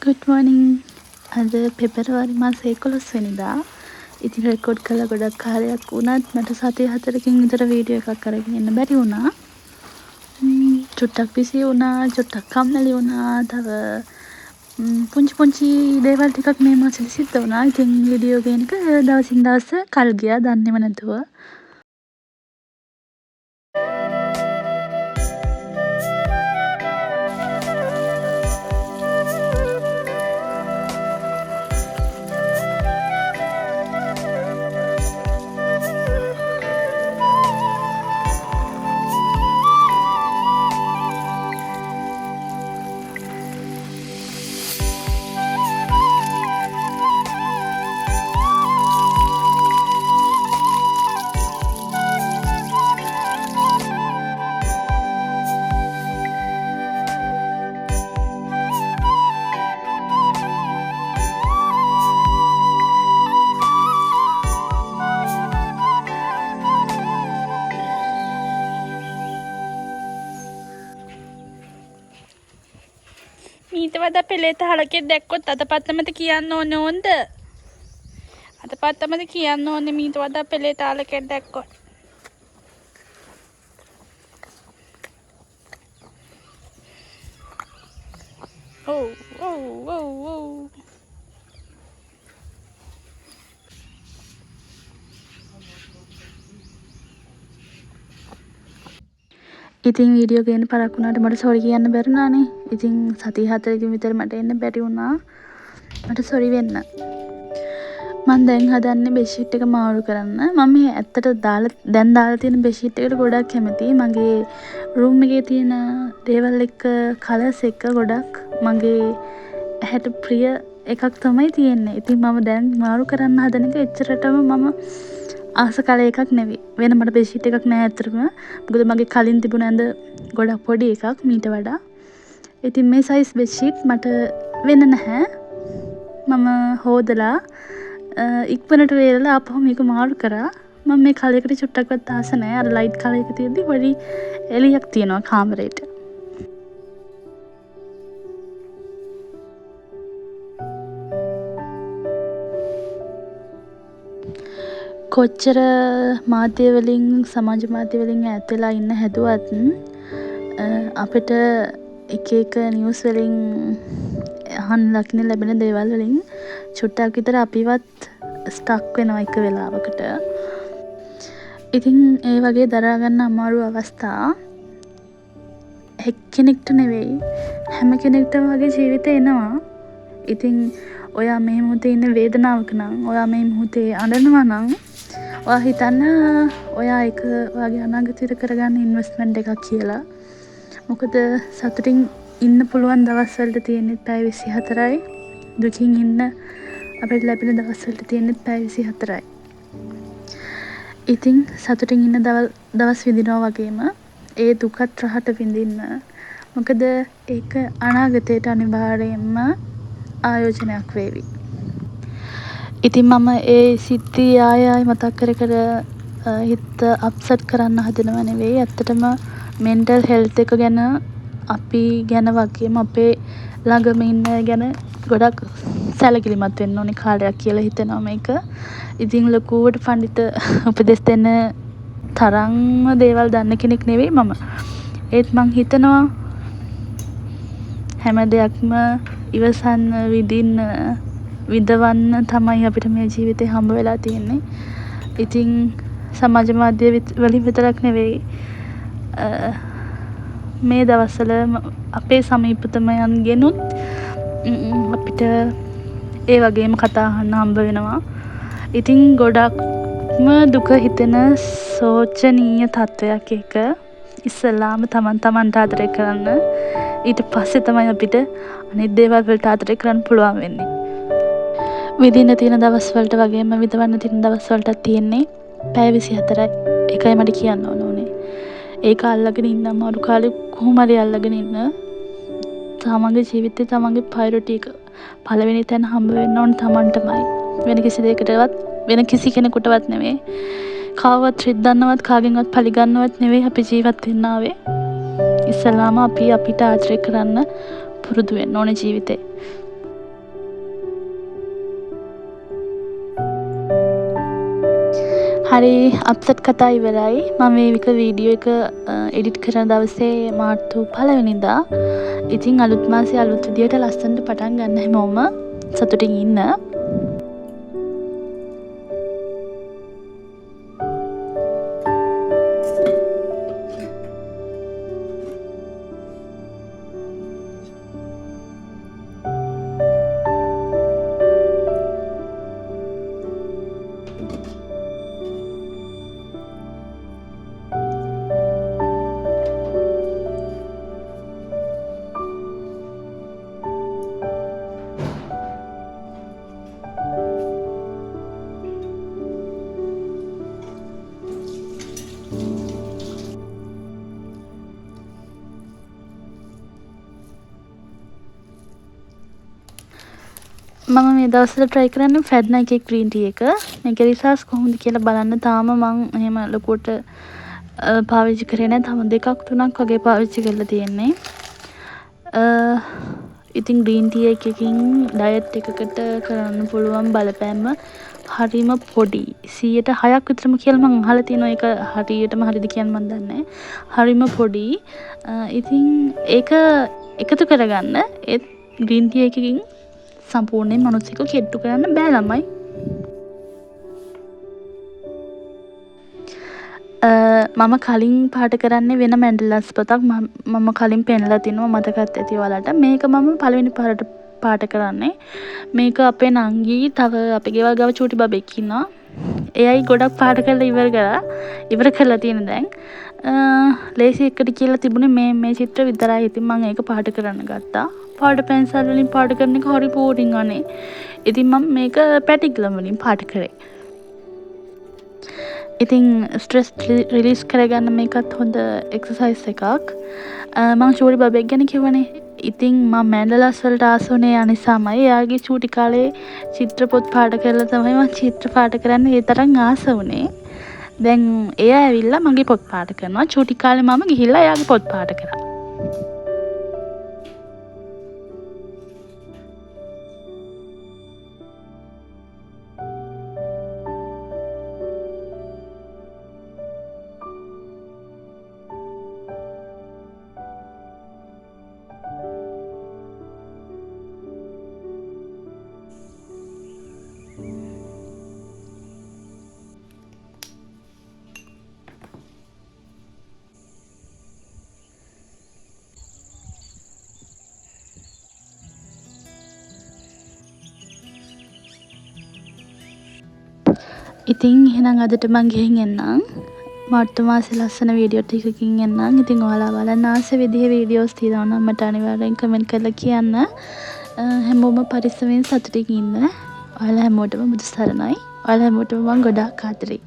Good morning. අද පෙබරවාරි මාසේ 11 වෙනිදා. ඉතින් රෙකෝඩ් කළා ගොඩක් කාලයක් වුණත් මට සති 4කින් විතර වීඩියෝ එකක් අරගෙන එන්න බැරි වුණා. චුට්ටක් බිසි වුණා, චුට්ටක් කම්මැලි වුණා. තව පුංචි දේවල් ටිකක් මේ මාසෙදි සිද්ධ වුණා. ඉතින් වීඩියෝ ගේන එක දවසින් දවස කල් ගියා දන්නේම නැතුව. මීට වඩා පෙළේත හලකෙක් දැක්කොත් අතපත්තමද කියන්න ඕනේ ඕන්ද? අතපත්තමද කියන්න ඕනේ මීට වඩා පෙළේත හලකෙක් දැක්කොත්. ඔව්. ඉතින් වීඩියෝ ගේන්න පරක් වුණාට මට සෝරි කියන්න බැරි වුණානේ. ඉතින් සති 4කින් විතර මට එන්න බැරි වුණා. මට සෝරි වෙන්න. මම දැන් හදන්නේ බෙඩ්ෂීට් එක මාරු කරන්න. මම මේ ඇත්තට දැන් දාලා තියෙන බෙඩ්ෂීට් එකට ගොඩක් කැමතියි. මගේ රූම් එකේ තියෙන දේවල් එක්ක කලර්ස් එක්ක ගොඩක් මගේ ඇහැට ප්‍රිය එකක් තමයි තියෙන්නේ. ඉතින් මම දැන් මාරු කරන්න හදන එක එච්චරටම මම ආස කළ එකක් නෙවෙයි. වෙන මට බෙඩ්ෂීට් එකක් නෑ ඇත්තටම. මොකද මගේ කලින් තිබුණ ඇඳ ගොඩක් පොඩි එකක් මීට වඩා. ඉතින් මේ සයිස් බෙඩ්ෂීට් මට වෙන්න නැහැ. මම හොදලා ඉක්මනට වේලලා ආපහු මේක මාරු කරා. මම මේ කලර් එකට චුට්ටක්වත් ආස නෑ. අර ලයිට් කලර් එක තියෙද්දි පොඩි එළියක් තියෙනවා කාමරේට. කොච්චර මාධ්‍ය වලින් සමාජ මාධ්‍ය වලින් ඈත් වෙලා ඉන්න හැදුවත් අපිට එක එක නිවුස් වලින් අහන්න දකින්න ලැබෙන දේවල් වලින් චුට්ටක් විතර අපිවත් ස්ටක් වෙනවා එක වෙලාවකට. ඉතින් ඒ වගේ දරා ගන්න අමාරු අවස්ථා එක්කෙනෙක්ට නෙවෙයි හැම කෙනෙක්ටම වගේ ජීවිතේ එනවා. ඉතින් ඔයා මේ මොහොතේ ඉන්න වේදනාවක නම්, ඔයා මේ මොහොතේ අඬනවා නම් ඔයා හිතන්න ඔයා ඒක ඔයාගේ අනාගතයට කරගන්න ඉන්වෙස්ට්මන්ට් එකක් කියලා. මොකද සතුටින් ඉන්න පුළුවන් දවස් වලට තියෙන්නේ පැය 24යි. දුකින් ඉන්න අපිට ලැබෙන දවස් වලට තියෙන්නේ පැය 24යි. ඉතින් සතුටින් ඉන්න දවස් විඳිනවා වගේම ඒ දුකත් රහට විඳින්න. මොකද ඒක අනාගතයට අනිවාර්යයෙන්ම ආයෝජනයක් වේවි. ඉතින් මම ඒ සිද්ධි ආයෙ මතක් කර හිත අප්සෙට් කරන්න හදනව නෙවෙයි. ඇත්තටම මෙන්ටල් හෙල්ත් එක ගැන අපි ගැන වගේම අපේ ළඟම ඉන්න ගැන ගොඩක් සැලකිලිමත් වෙන්න ඕනේ කාලයක් කියලා හිතෙනවා මේක. ඉතින් ලොකුවට පඬිත උපදෙස් දෙන්න තරම්ම දේවල් දන්න කෙනෙක් නෙවෙයි මම. ඒත් මං හිතනවා හැම දෙයක්ම ඉවසන්න, විඳවන්න තමයි අපිට මේ ජීවිතේ හම්බ වෙලා තියෙන්නේ. ඉතින් සමාජ මාධ්‍ය වලින් විතරක් නෙවෙයි මේ දවස්වල අපේ සමීපතමයන්ගෙනුත් අපිට ඒ වගේම කතා අහන්න හම්බ වෙනවා. ඉතින් ගොඩක්ම දුක හිතෙන සෝචනීය තත්වයක් එක. ඉස්සෙල්ලාම තමන්ට ආදරය කරන්න. ඊට පස්සේ තමයි අපිට අනිත් දේවල් වලට ආදරය කරන්න පුළුවන් වෙන්නේ. විඳින්න තියෙන දවස් වලට වගේම විඳවන්න තියෙන දවස් වලටත් තියෙන්නේ පැය 24යි. ඒකයි මට කියන්න ඕනේ. ඒක අල්ලගෙන ඉන්න අමාරු කාලේ කොහොම හරි අල්ලගෙන ඉන්න. තමන්ගේ ජීවිතේ තමන්ගේ ප්‍රයොරිටි එක පළවෙනි තැන හම්බ වෙන්න ඕන තමන්ටමයි. වෙන කිසි දෙයකටවත් වෙන කිසි කෙනෙකුටවත් නෙවෙයි. කාවවත් රිද්දන්නවත් කාගෙන්වත් පරිගන්නවත් නෙවෙයි අපි ජීවත් වෙන්න ආවේ. ඉස්සලාම අපි අපිට ආශ්‍රය කරන්න පුරුදු වෙන්න ඕනේ ජීවිතේ. හරි අප්සෙට් කතා ඉවරයි. මම මේක වීඩියෝ එක එඩිට් කරන දවසේ මාර්තු 1 වෙනිදා. ඉතින් අලුත් මාසේ අලුත් විදියට ලස්සනට පටන් ගන්න හැමෝම සතුටින් ඉන්න. මම මේ දවස්වල try කරන්නේ ෆැඩ්නා එකේ green tea එක. මේකේ රිසර්ච් කොහොමද කියලා බලන්න තාම මං එහෙම ලොකුවට පාවිච්චි කරේ නැහැ. තම 2-3ක් වගේ පාවිච්චි කරලා තියෙන්නේ. ඉතින් green tea එකකින් ඩයට් එකකට කරන්න පුළුවන් බලපෑම හරිම පොඩි. 106ක් විතරම කියලා මං අහලා තියෙනවා. ඒක හරියටම හරිද කියන්න මන් දන්නේ නැහැ. හරිම පොඩි. ඉතින් ඒක එකතු කරගන්න ඒත් green tea එකකින් සම්පූර්ණයෙන් මනුස්සයෙකු කෙට්ටු කරන්න බෑ ළමයි. මම කලින් පාට කරන්නේ වෙන මැන්ඩලාස් පොතක්. මම කලින් පෙන්ලා තිනවා මතකත් ඇති ඔයාලට. මේක මම පළවෙනි පාරට පාට කරන්නේ. මේක අපේ නංගී තව අපේ ගෙවල් ගාව චූටි බබෙක් ඉන්නවා. එයයි ගොඩක් පාට කරලා ඉවර කරලා තියෙන දැන්. ලේසි එකට කියලා තිබුණේ මේ චිත්‍ර විතරයි. ඉතින් මම ඒක පාට කරන්න ගත්තා. පාට පැන්සල් වලින් පාට කරන එක හරි බෝරින් අනේ. ඉතින් මම මේක පැටිග්ලම් වලින් පාට කරේ. ඉතින් ස්ට්‍රෙස් රිලීස් කරගන්න මේකත් හොඳ එක්සර්සයිස් එකක්. මම චූටි බබෙක් ගැන කිව්වනේ. ඉතින් මම මැන්ඩලාස් වලට ආස වුණේ අනිසාමයි. එයාගේ චූටි කාලේ චිත්‍රපොත් පාට කරලා තමයි මම චිත්‍ර පාට කරන්න ඒ තරම් ආස වුණේ. දැන් එයා ඇවිල්ලා මගේ පොත් පාට කරනවා. චූටි කාලේ මම ගිහිල්ලා එයාගේ පොත් පාට කරා. ඉතින් එහෙනම් අදට මං ගිහින් එන්නම්. මාර්තු මාසේ ලස්සන වීඩියෝ ටිකකින් එන්නම්. ඉතින් ඔයාලා බලන්න ආස විදිහේ වීඩියෝස් තියෙනවා නම් මට අනිවාර්යෙන් කමෙන්ට් කරලා කියන්න. හැමෝම පරිස්සමෙන් සතුටින් ඉන්න. ඔයාලා හැමෝටම බුදු සරණයි. ඔයාලා හැමෝටම මං ගොඩාක් ආදරෙයි.